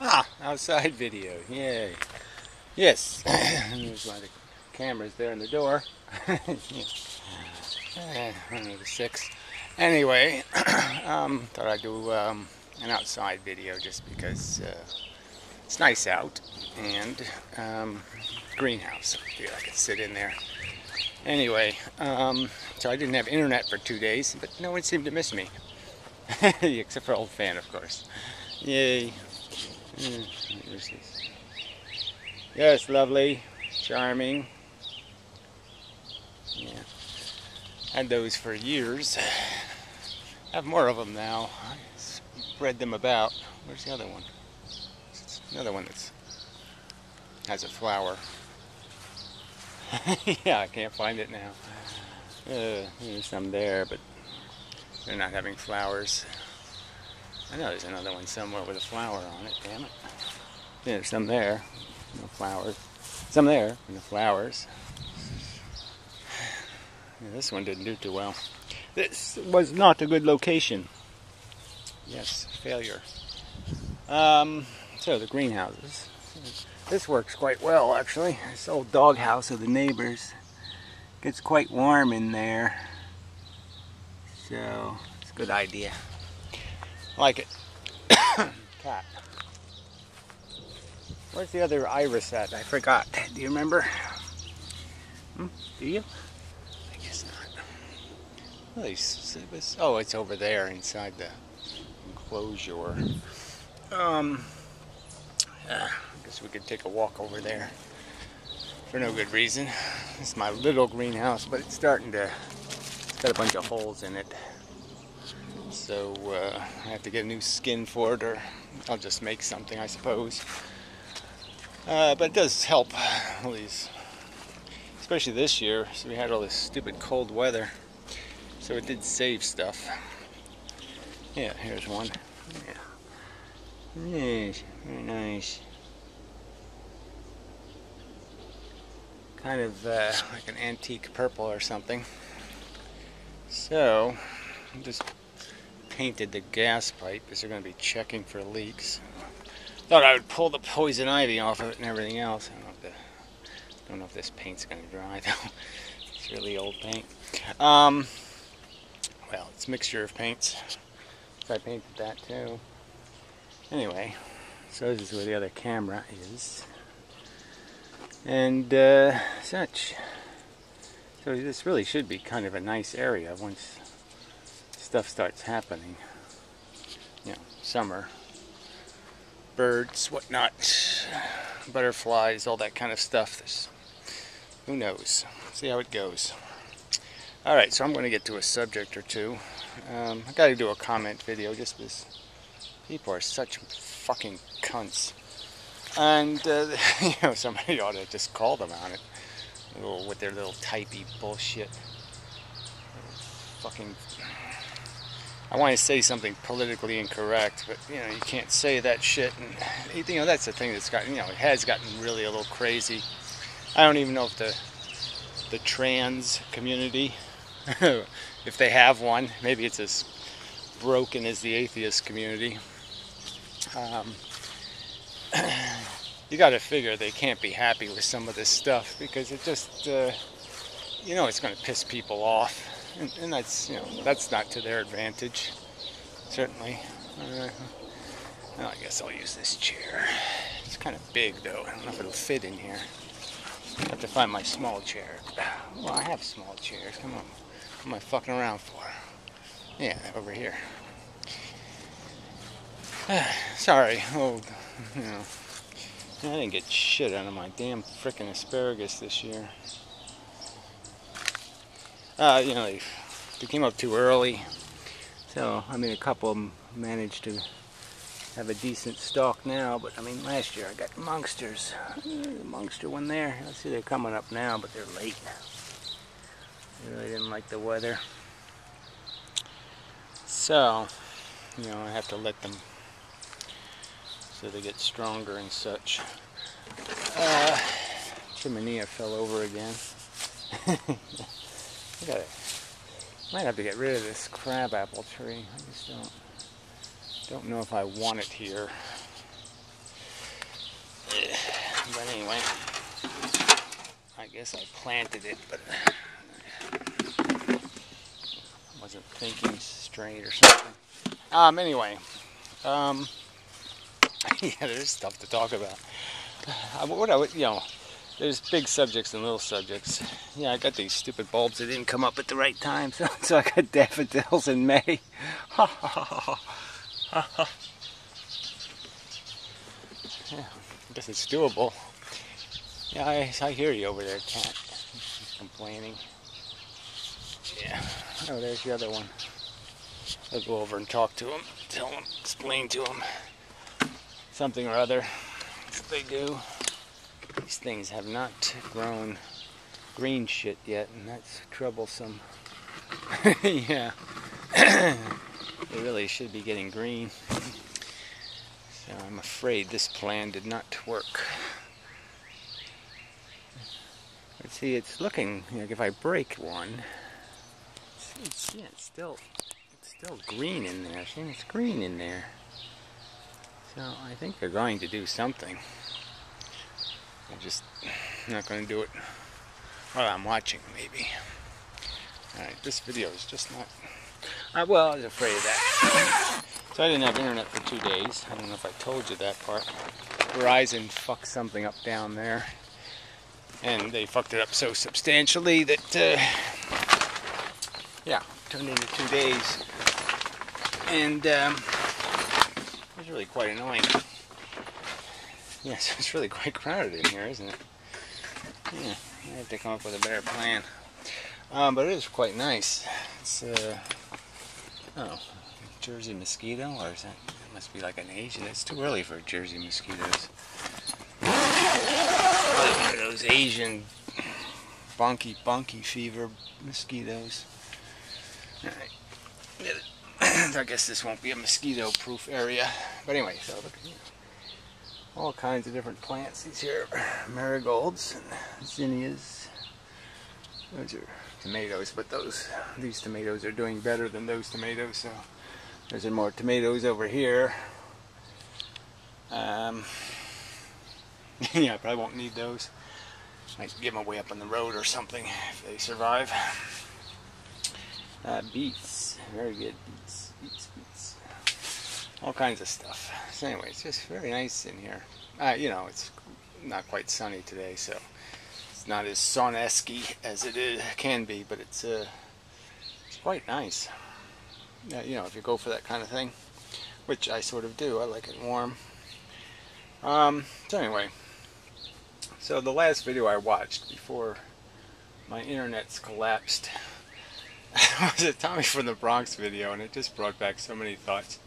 Ah, outside video. Yay. Yes. There's one of the cameras there in the door. One of the 6. Anyway, thought I'd do an outside video just because it's nice out and greenhouse. Yeah, I could sit in there. Anyway, so I didn't have internet for 2 days, but no one seemed to miss me. Except for old fan, of course. Yay. Yes, lovely, charming. Yeah, had those for years. Have more of them now. I spread them about. Where's the other one? Another one that has a flower. Yeah, I can't find it now. There's some there, but they're not having flowers. I know there's another one somewhere with a flower on it, damn it. Yeah, there's some there, no flowers. Some there, no flowers. Yeah, this one didn't do too well. This was not a good location. Yes, failure. So the greenhouses. This works quite well, actually. This old doghouse of the neighbors gets quite warm in there. So it's a good idea. Like it. Cat. Where's the other iris at? I forgot. Do you remember? Do you? I guess not. Oh, it's over there inside the enclosure. I guess we could take a walk over there for no good reason. It's my little greenhouse, but it's got a bunch of holes in it. So I have to get a new skin for it, or I'll just make something, I suppose. But it does help, at least, especially this year. So we had all this stupid cold weather, so it did save stuff. Yeah, here's one. Yeah, yes, very nice. Kind of like an antique purple or something. So I just painted the gas pipe because they're going to be checking for leaks. Thought I would pull the poison ivy off of it and everything else. Don't know if this paint's going to dry though. It's really old paint. Well, it's a mixture of paints. So I painted that too. Anyway, so this is where the other camera is. And such. So this really should be kind of a nice area once stuff starts happening. You know, summer. Birds, whatnot, butterflies, all that kind of stuff. Who knows? See how it goes. Alright, so I'm going to get to a subject or two. I got to do a comment video just because people are such fucking cunts. And, you know, somebody ought to just call them on it. With their little typey bullshit. Fucking... I want to say something politically incorrect, but, you know, you can't say that shit. And, you know, that's the thing that's gotten, you know, it has gotten really a little crazy. I don't even know if the trans community, if they have one, maybe it's as broken as the atheist community. You got to figure they can't be happy with some of this stuff because it just, you know, it's going to piss people off. And that's, you know, that's not to their advantage, certainly. Well, I guess I'll use this chair. It's kind of big, though. I don't know if it'll fit in here. I have to find my small chair. Well, I have small chairs. Come on. What am I fucking around for? Yeah, over here. Sorry. Oh, you know. I didn't get shit out of my damn frickin' asparagus this year. You know, they came up too early, so I mean a couple of them managed to have a decent stalk now, but I mean last year I got monsters. The monster one there, I see they're coming up now, but they're late. I really didn't like the weather. So, you know, I have to let them so they get stronger and such. Chiminea fell over again. Might have to get rid of this crabapple tree. I just don't know if I want it here. guess I planted it, but wasn't thinking straight or something. Anyway, yeah, there's stuff to talk about. There's big subjects and little subjects. Yeah, I got these stupid bulbs that didn't come up at the right time, so I got daffodils in May. Ha ha ha ha ha. Yeah, I guess it's doable. Yeah, I hear you over there, cat. He's complaining. Yeah. Oh, there's the other one. I'll go over and talk to him, tell him, explain to him something or other. That's what they do. These things have not grown green shit yet, and that's troublesome. Yeah. They really should be getting green. So I'm afraid this plan did not work. But see, it's looking like if I break one, it's still green in there. See, it's green in there. So I think they're going to do something. They're just not going to do it while I'm watching, maybe. Alright, this video is just not... well, I was afraid of that. So I didn't have internet for 2 days. I don't know if I told you that part. Verizon fucked something up down there. And they fucked it up so substantially that, yeah, turned into 2 days. And it was really quite annoying. Yes, it's really quite crowded in here, isn't it? Yeah, I have to come up with a better plan. But it is quite nice. It's, oh, Jersey mosquito, or is that, it must be like an Asian. It's too early for Jersey mosquitoes. Probably one of those Asian bonky fever mosquitoes. Alright. I guess this won't be a mosquito-proof area. But anyway, so look at all kinds of different plants. These here are marigolds and zinnias. Those are tomatoes, but these tomatoes are doing better than those tomatoes. So there's more tomatoes over here. Yeah, I probably won't need those. Might give them away up on the road or something if they survive. Beets, very good. Beets. All kinds of stuff. So anyway, it's just very nice in here. You know, it's not quite sunny today, so it's not as sun-esque as it can be, but it's quite nice. You know, if you go for that kind of thing, which I sort of do. I like it warm. So anyway, so the last video I watched before my internet's collapsed was a Tommy from the Bronx video, and it just brought back so many thoughts.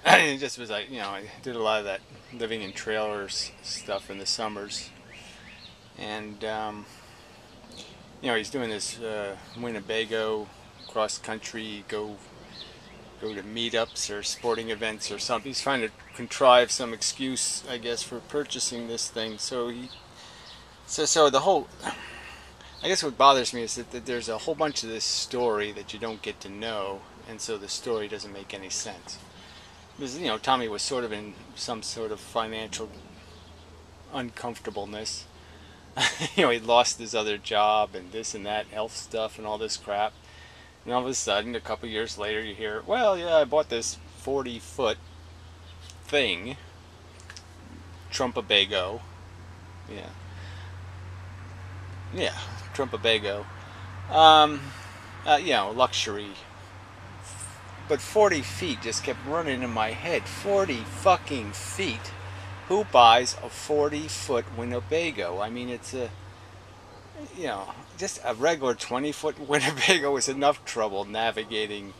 It just was like, you know, I did a lot of that living in trailers stuff in the summers, and you know, he's doing this Winnebago cross country, go to meetups or sporting events or something. He's trying to contrive some excuse, I guess, for purchasing this thing. So so the whole, I guess what bothers me is that there's a whole bunch of this story that you don't get to know, and so the story doesn't make any sense. Because, you know, Tommy was sort of in some sort of financial uncomfortableness. You know, he lost his other job and this and that, health stuff and all this crap. And all of a sudden, a couple years later, you hear, well, yeah, I bought this 40-foot thing, Trumpabago. Yeah, Trumpabago. You know, luxury. But 40 feet just kept running in my head. 40 fucking feet. Who buys a 40-foot Winnebago? I mean, it's a, you know, just a regular 20-foot Winnebago is enough trouble navigating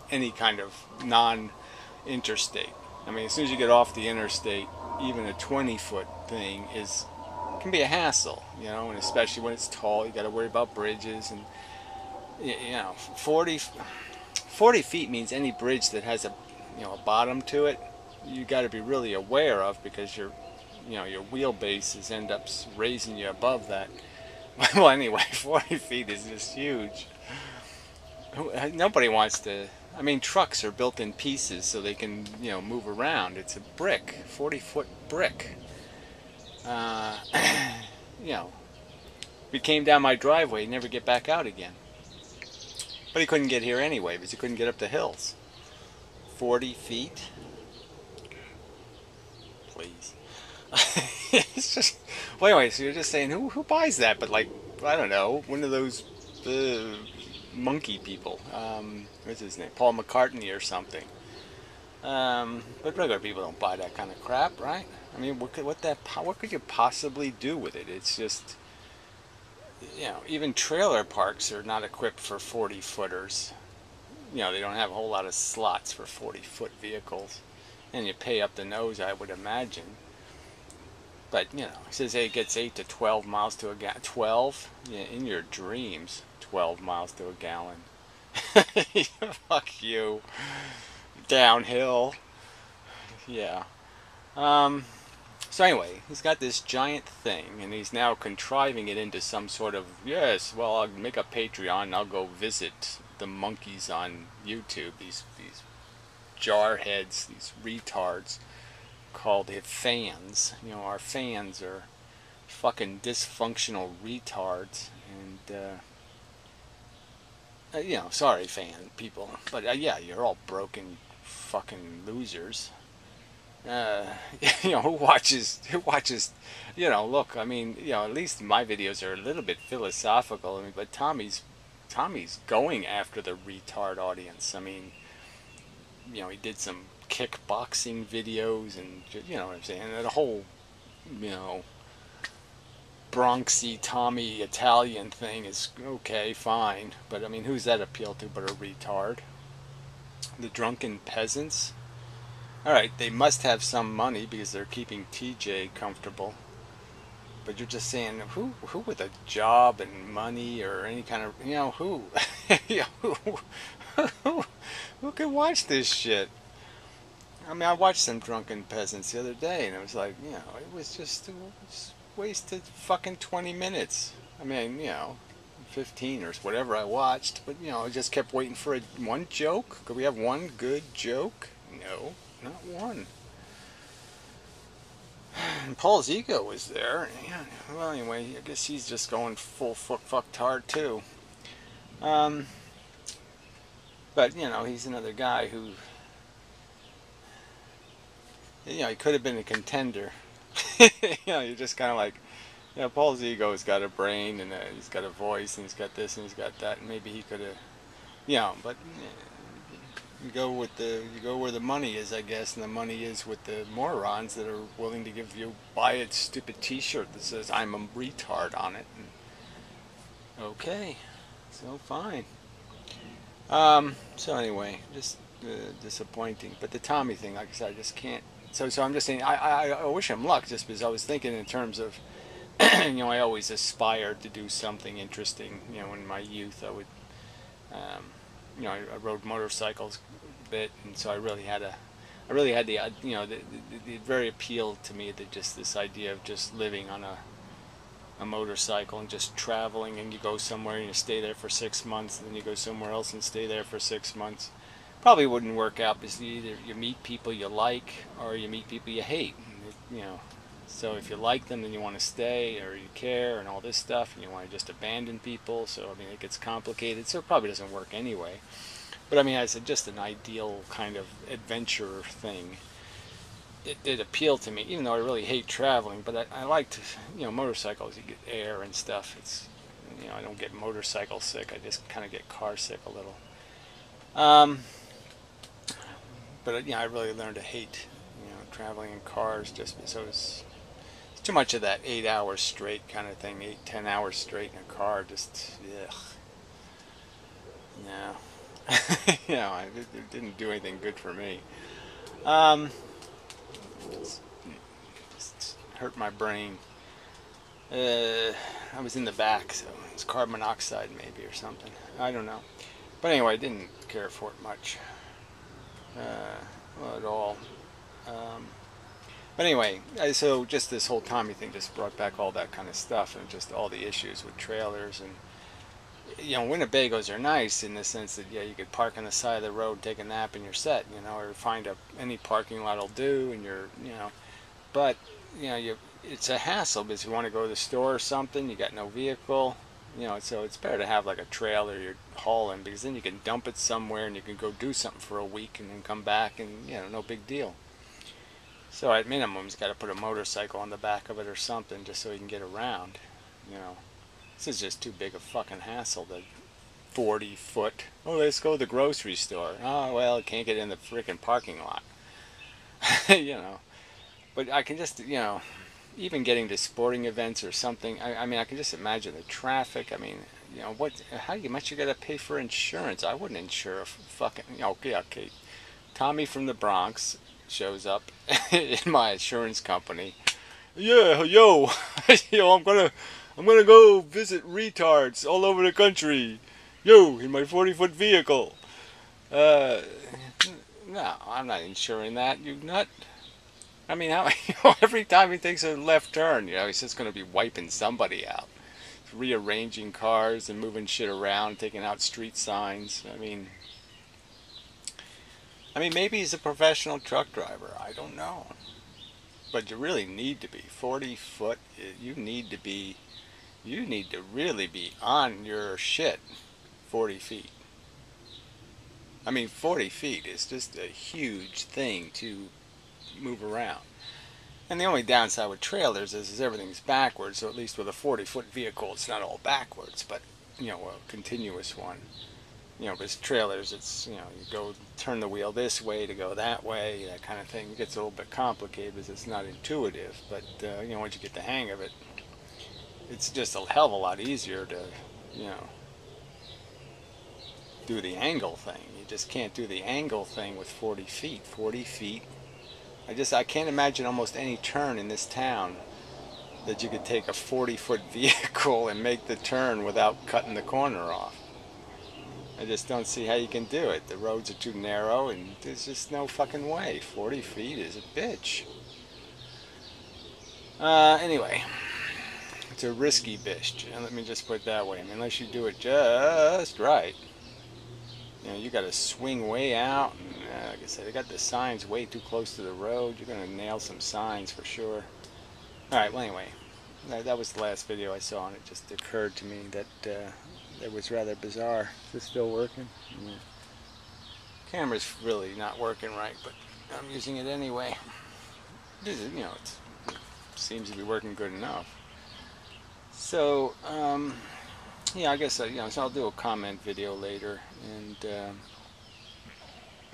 any kind of non-interstate. I mean, as soon as you get off the interstate, even a 20-foot thing can be a hassle, you know, and especially when it's tall, you got to worry about bridges, and you know, 40 feet means any bridge that has a bottom to it, you got to be really aware of, because your wheelbases end up raising you above that. Well, anyway, 40 feet is just huge. Nobody wants to. I mean, trucks are built in pieces so they can, you know, move around. It's a brick, 40-foot brick. You know, If he came down my driveway, he'd never get back out again. But he couldn't get here anyway because he couldn't get up the hills. 40 feet? Please. It's just, well, anyway, so you're just saying, who buys that? But like, I don't know, one of those monkey people. What's his name? Paul McCartney or something. But regular people don't buy that kind of crap, right? I mean, what could you possibly do with it? It's just, even trailer parks are not equipped for 40-footers. They don't have a whole lot of slots for 40-foot vehicles. And you pay up the nose, I would imagine. But, it says it gets 8 to 12 miles to a gallon. 12? Yeah, in your dreams, 12 miles to a gallon. Fuck you. Downhill. Yeah. So anyway, he's got this giant thing, and he's now contriving it into some sort of, yes, well, I'll make a Patreon, and I'll go visit the monkeys on YouTube, these jarheads, these retards, called fans. Our fans are fucking dysfunctional retards, and sorry fan people, but yeah, you're all broken fucking losers. Who watches, look, I mean, at least my videos are a little bit philosophical. I mean, but Tommy's going after the retard audience. I mean, he did some kickboxing videos, and you know what I'm saying, and the whole, Bronxy Tommy Italian thing is okay, fine, but I mean, who's that appeal to but a retard? The drunken peasants? Alright, they must have some money because they're keeping TJ comfortable. But you're just saying, who with a job and money or any kind of, who? Who can watch this shit? I mean, I watched some drunken peasants the other day, and it was like, it was wasted fucking 20 minutes. I mean, 15 or whatever I watched, but, I just kept waiting for one joke. Could we have one good joke? No. Not one. And Paul's ego was there. Yeah, well, anyway, I guess he's just going full fucktard too. But he's another guy who, he could have been a contender. You're just kind of like, Paul's ego's got a brain, and he's got a voice, and he's got this, and he's got that, and maybe he could have, but. You go where the money is, I guess, and the money is with the morons that are willing to buy a stupid T-shirt that says "I'm a retard" on it. And, okay, so fine. So anyway, just disappointing. But the Tommy thing, like I said, I just can't. So I'm just saying, I wish him luck, just because I was thinking in terms of, I always aspired to do something interesting. In my youth, I would. I rode motorcycles a bit, and so I really had the it very appealed to me, that just this idea of just living on a motorcycle and just traveling, and you go somewhere and you stay there for 6 months, and then you go somewhere else and stay there for 6 months. Probably wouldn't work out, because either you meet people you like or you meet people you hate. So if you like them, then you want to stay, or you care and all this stuff, and you want to just abandon people. So I mean, it gets complicated, so it probably doesn't work anyway. But I mean, as just an ideal kind of adventure thing, it appealed to me, even though I really hate traveling. But I liked, motorcycles. You get air and stuff. It's, I don't get motorcycle sick. I just kind of get car sick a little. But I really learned to hate, traveling in cars, just so it's too much of that 8 hours straight kind of thing, 8-10 hours straight in a car, just, ugh. No. It didn't do anything good for me. Just hurt my brain. I was in the back, so it's carbon monoxide maybe or something. I don't know. But anyway, I didn't care for it much. Well, at all. But anyway, so just this whole Tommy thing just brought back all that kind of stuff, and just all the issues with trailers. And Winnebagos are nice in the sense that, you could park on the side of the road, take a nap, and you're set, or find any parking lot will do, and but it's a hassle because you want to go to the store or something, you got no vehicle, you know, so it's better to have like a trailer you're hauling, because then you can dump it somewhere and you can go do something for a week and then come back and, you know, no big deal. So at minimum, he's got to put a motorcycle on the back of it or something just so he can get around, you know. This is just too big a fucking hassle to 40 foot. Oh, let's go to the grocery store. Oh, well, I can't get in the freaking parking lot. You know. But I can just, you know, even getting to sporting events or something, I mean, I can just imagine the traffic. I mean, you know, how much you got to pay for insurance? I wouldn't insure a fucking, you know, okay. Tommy from the Bronx shows up in my insurance company. Yeah, yo, yo, I'm gonna go visit retards all over the country. Yo, in my 40-foot vehicle. Uh, no, I'm not insuring that. You nut. I mean, how, you know, every time he takes a left turn, you know, he's just gonna be wiping somebody out, rearranging cars and moving shit around, taking out street signs. I mean, maybe he's a professional truck driver. I don't know. But you really need to be 40 foot. You need to really be on your shit 40 feet. I mean, 40 feet is just a huge thing to move around. And the only downside with trailers is everything's backwards. So at least with a 40-foot vehicle, it's not all backwards, but, you know, a continuous one. You know, because trailers, it's, you know, you go turn the wheel this way to go that way, that kind of thing. It gets a little bit complicated because it's not intuitive. But, you know, once you get the hang of it, it's just a hell of a lot easier to, you know, do the angle thing. You just can't do the angle thing with 40 feet. 40 feet. I can't imagine almost any turn in this town that you could take a 40-foot vehicle and make the turn without cutting the corner off. I just don't see how you can do it. The roads are too narrow and there's just no fucking way. 40 feet is a bitch. Anyway, it's a risky bitch. Let me just put it that way. I mean, unless you do it just right. You know, you got to swing way out. And, like I said, they got the signs way too close to the road. You're going to nail some signs for sure. Alright, well anyway, that was the last video I saw, and it just occurred to me that it was rather bizarre. Is this still working? Yeah. Camera's really not working right, but I'm using it anyway. You know, it seems to be working good enough. So, yeah, I guess you know, so I'll do a comment video later, and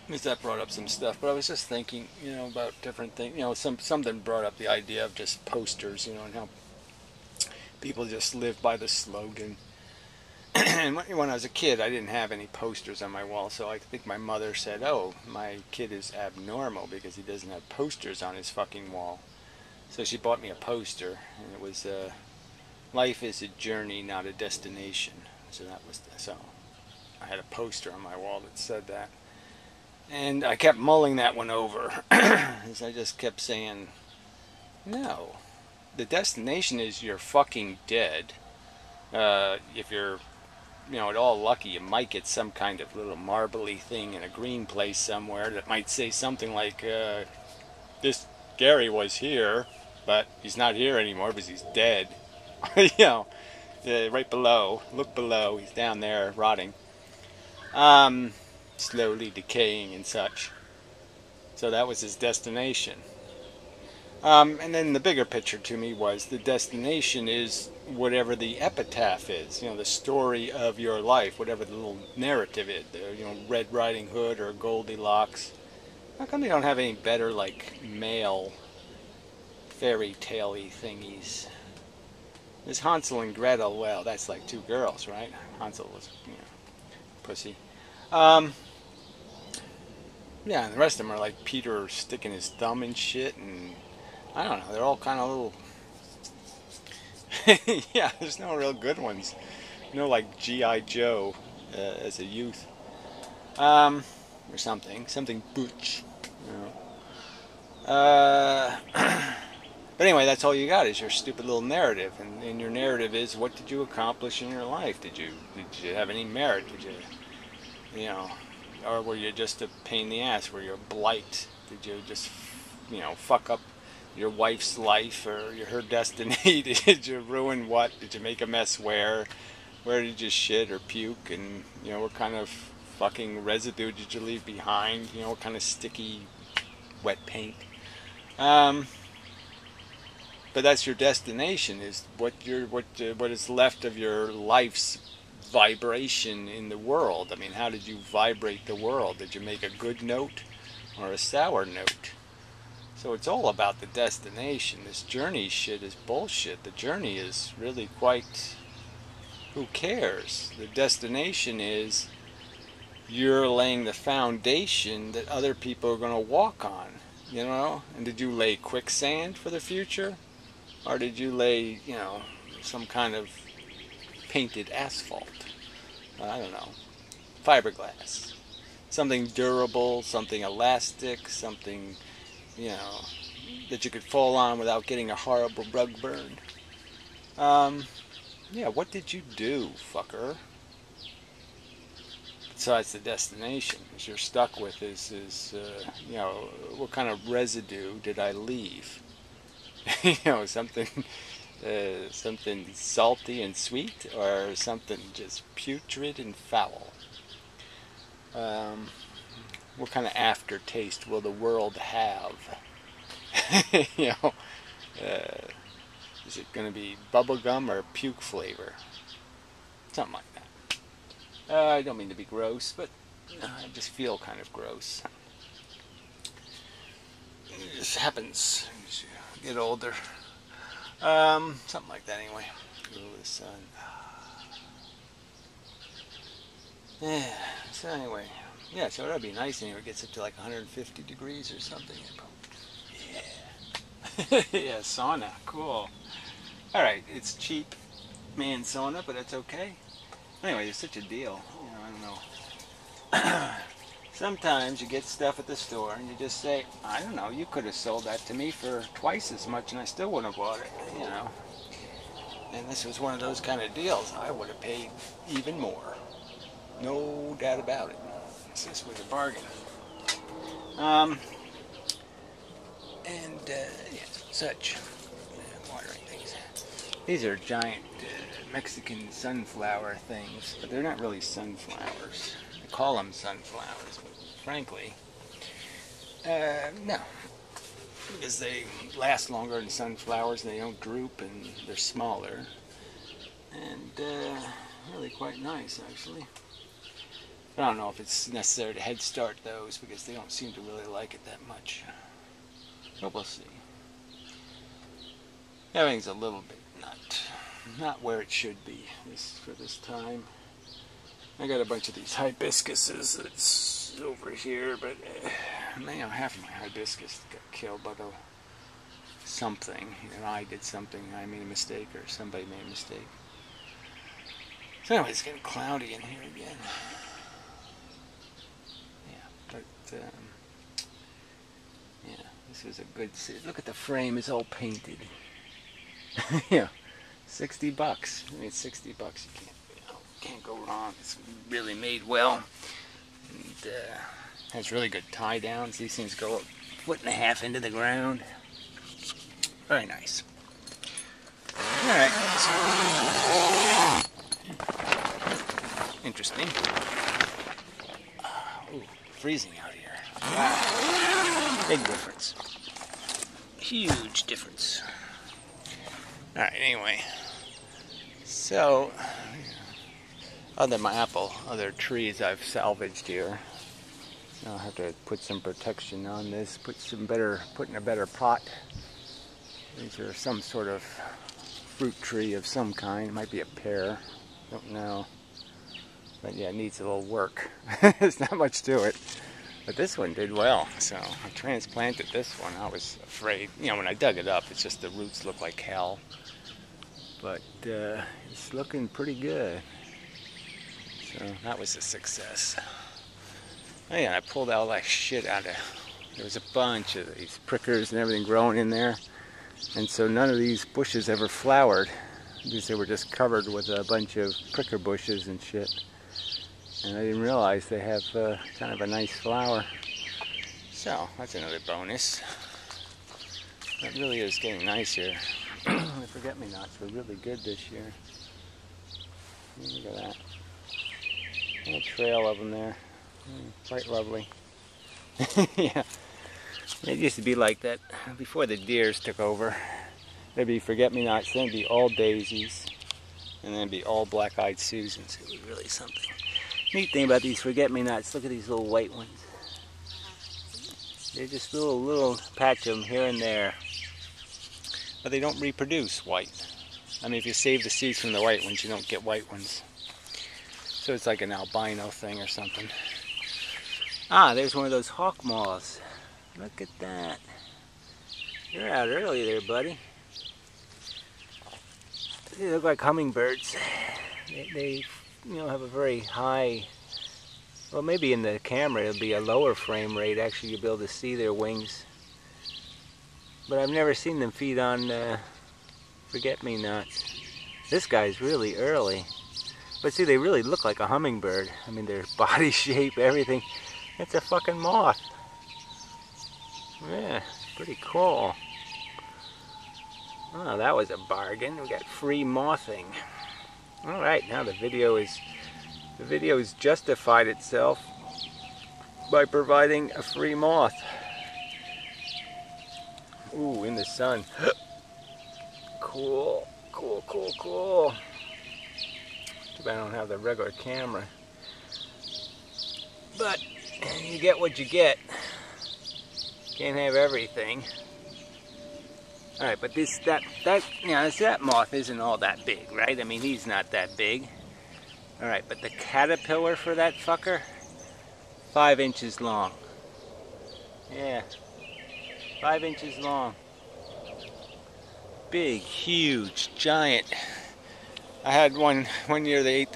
because that brought up some stuff. But I was just thinking, you know, about different things. You know, something brought up the idea of just posters, you know, and how people just live by the slogan. And when I was a kid, I didn't have any posters on my wall, so I think my mother said, "Oh, my kid is abnormal because he doesn't have posters on his fucking wall." So she bought me a poster, and it was "Life is a journey, not a destination." So I had a poster on my wall that said that, and I kept mulling that one over, as I just kept saying, "No, the destination is you're fucking dead. If you're, you know, at all lucky, you might get some kind of little marbly thing in a green place somewhere that might say something like, this Gary was here, but he's not here anymore because he's dead." You know, right below, look below, he's down there rotting, slowly decaying and such. So that was his destination. And then the bigger picture to me was the destination is whatever the epitaph is, you know, the story of your life, whatever the little narrative is, you know, Red Riding Hood or Goldilocks. How come they don't have any better, like, male fairy tale-y thingies? There's Hansel and Gretel. Well, that's like two girls, right? Hansel was, you know, pussy. Yeah, and the rest of them are like Peter sticking his thumb in shit, and I don't know, they're all kind of little... Yeah, there's no real good ones. No, like G.I. Joe as a youth. Or something butch, you know. But anyway, that's all you got is your stupid little narrative, and your narrative is, what did you accomplish in your life? Did you have any merit? Did you know, or were you just a pain in the ass? Were you a blight? Did you just, you know, fuck up your wife's life or her destiny? Did you ruin what? Did you make a mess where? Where did you shit or puke? And, you know, what kind of fucking residue did you leave behind? You know, what kind of sticky wet paint? But that's your destination, is what is left of your life's vibration in the world. I mean, how did you vibrate the world? Did you make a good note or a sour note? So it's all about the destination. This journey shit is bullshit. The journey is really quite, who cares? The destination is you're laying the foundation that other people are going to walk on, you know? And did you lay quicksand for the future? Or did you lay, you know, some kind of painted asphalt? I don't know. Fiberglass. Something durable, something elastic, something, you know, that you could fall on without getting a horrible rug burn. Yeah, what did you do, fucker? Besides the destination, as you're stuck with is you know, what kind of residue did I leave? You know, something salty and sweet, or something just putrid and foul. What kind of aftertaste will the world have? You know, is it going to be bubblegum or puke flavor? Something like that. I don't mean to be gross, but I just feel kind of gross. It just happens as you get older. Something like that anyway. Ooh, the sun. Yeah, so anyway. Yeah, so that'd be nice anyway. It gets up to like 150 degrees or something. Yeah. Yeah, sauna. Cool. Alright, it's cheap man sauna, but that's okay. Anyway, it's such a deal. You know, I don't know. Sometimes you get stuff at the store and you just say, I don't know, you could have sold that to me for twice as much and I still wouldn't have bought it, you know. And this was one of those kind of deals. I would have paid even more. No doubt about it. This was a bargain. Yeah, such. Watering things. These are giant Mexican sunflower things, but they're not really sunflowers. I call them sunflowers, but frankly, no. Because they last longer than sunflowers, they don't droop, and they're smaller. And really quite nice, actually. I don't know if it's necessary to head start those, because they don't seem to really like it that much. But we'll see. Everything's a little bit not where it should be for this time. I got a bunch of these hibiscuses that's over here, but man, half of my hibiscus got killed by something. Either I did something, I made a mistake, or somebody made a mistake. So anyway, it's getting cloudy in here again. Yeah, but yeah, this is a good city. Look at the frame, it's all painted. Yeah, $60. I mean, $60 you can't go wrong. It's really made well, and has really good tie downs. These things go a foot and a half into the ground. Very nice. All right. Interesting. Ooh, freezing out here. Wow. Big difference. Huge difference. All right. Anyway, so. Other than my apple, other trees I've salvaged here. I'll have to put some protection on this, put in a better pot. These are some sort of fruit tree of some kind. It might be a pear, don't know. But yeah, it needs a little work. There's not much to it. But this one did well, so I transplanted this one. I was afraid, you know, when I dug it up, it's just the roots look like hell. But it's looking pretty good. So that was a success. Oh yeah, I pulled all that shit out of, there was a bunch of these prickers and everything growing in there. And so none of these bushes ever flowered, because they were just covered with a bunch of pricker bushes and shit. And I didn't realize they have kind of a nice flower. So that's another bonus. It really is getting nice here. The forget-me-nots were really good this year. Look at that. A little trail of them there. Quite lovely. Yeah. It used to be like that before the deers took over. There'd be forget-me-nots, then it'd be all daisies, and then it'd be all black-eyed Susans. It was really something. Neat thing about these forget-me-nots, look at these little white ones. They're just little patch of them here and there. But they don't reproduce white. I mean, if you save the seeds from the white ones, you don't get white ones. So it's like an albino thing or something. Ah, there's one of those hawk moths. Look at that. You're out early there, buddy. They look like hummingbirds. They have a very high, well, maybe in the camera it'll be a lower frame rate. Actually, you'll be able to see their wings. But I've never seen them feed on forget-me-nots. This guy's really early. But see, they really look like a hummingbird. I mean, their body shape, everything. It's a fucking moth. Yeah, pretty cool. Oh, that was a bargain. We got free mothing. All right, now the video's justified itself by providing a free moth. Ooh, in the sun. Cool, cool, cool, cool. Too bad I don't have the regular camera. But you get what you get. Can't have everything. All right, but that moth isn't all that big, right? I mean, he's not that big. All right, but the caterpillar for that fucker, 5 inches long. Yeah, 5 inches long. Big, huge, giant. I had one year. They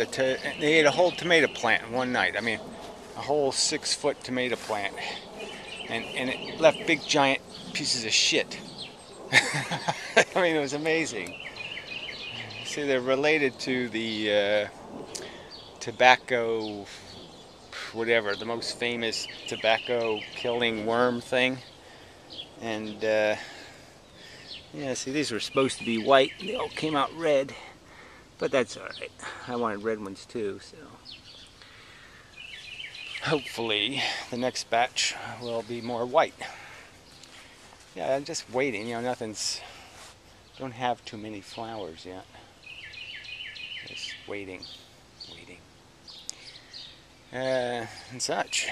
ate a whole tomato plant in one night. I mean, a whole 6-foot tomato plant, and it left big, giant pieces of shit. I mean, it was amazing. See, they're related to the tobacco, whatever, the most famous tobacco killing worm thing. And yeah, see, these were supposed to be white. They all came out red, but that's all right. I wanted red ones too, so hopefully the next batch will be more white. Yeah, I'm just waiting. Don't have too many flowers yet. Just waiting. And such.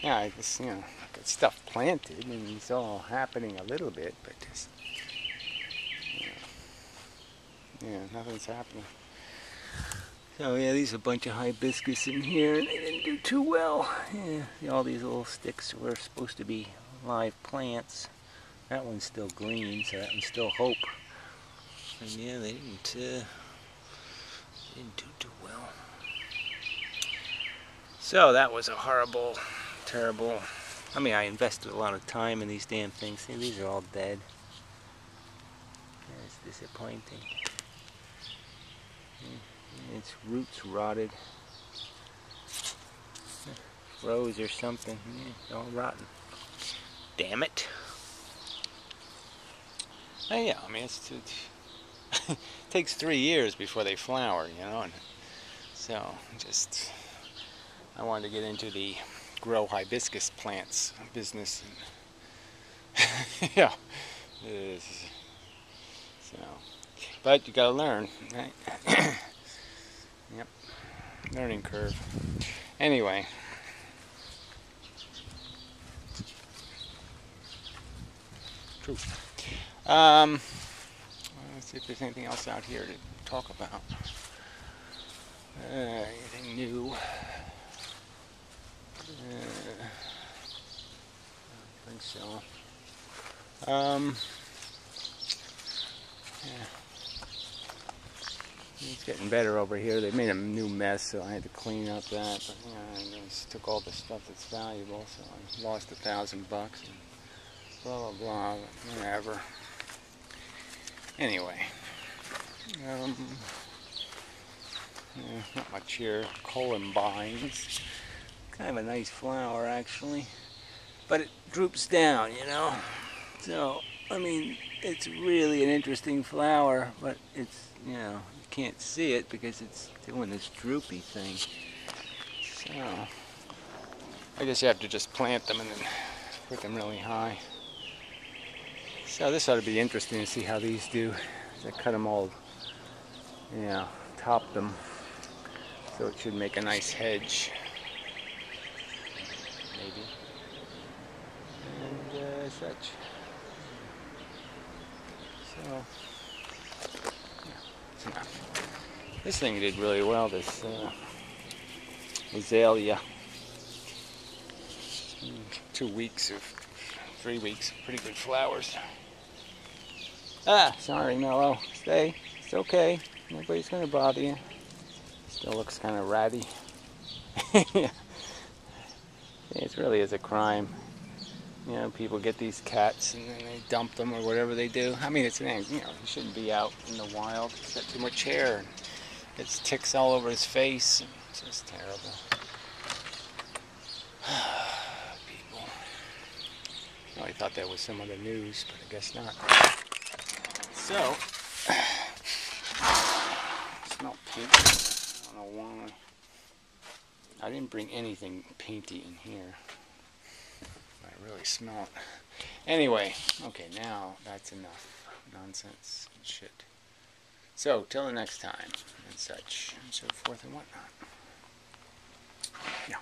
Yeah, I just, got stuff planted and it's all happening a little bit, but just, yeah, nothing's happening. So yeah, these are a bunch of hibiscus in here and they didn't do too well. Yeah, all these little sticks were supposed to be live plants. That one's still green, so that one's still hope. And yeah, they didn't do too well. So that was a horrible, terrible. I mean, I invested a lot of time in these damn things. See, these are all dead. Yeah, it's disappointing. Its roots rotted. Froze or something. Yeah, all rotten. Damn it. Oh, yeah, I mean, it takes 3 years before they flower, and so just, I wanted to get into the grow hibiscus plants business. And yeah. So, but you gotta learn, right? Yep. Learning curve. Anyway. True. Let's see if there's anything else out here to talk about. Anything new? I don't think so. Yeah. It's getting better over here. They made a new mess, so I had to clean up that. But yeah, I just took all the stuff that's valuable, so I lost $1,000 and blah blah blah. Whatever. Anyway, yeah, not much here. Columbines. Kind of a nice flower, actually, but it droops down, So I mean, it's really an interesting flower, but it's, you know, you can't see it because it's doing this droopy thing. So, I guess you have to just plant them and then put them really high. So this ought to be interesting to see how these do. I cut them all, you know, top them. So it should make a nice hedge. Maybe. And such. So, yeah, it's enough. This thing did really well, this azalea. 2 weeks or 3 weeks, pretty good flowers. Ah, sorry, Mello. Stay. It's okay. Nobody's gonna bother you. Still looks kind of ratty. It really is a crime. You know, people get these cats and then they dump them or whatever they do. I mean, it's an, you know, he shouldn't be out in the wild. He's got too much hair. And it's ticks all over his face. It's just terrible. People. Oh, I thought that was some other news, but I guess not. So, smell pink. I don't know why. I didn't bring anything painty in here. I really smell it. Anyway, okay, now that's enough nonsense and shit. So, till the next time, and such, and so forth and whatnot. Yeah.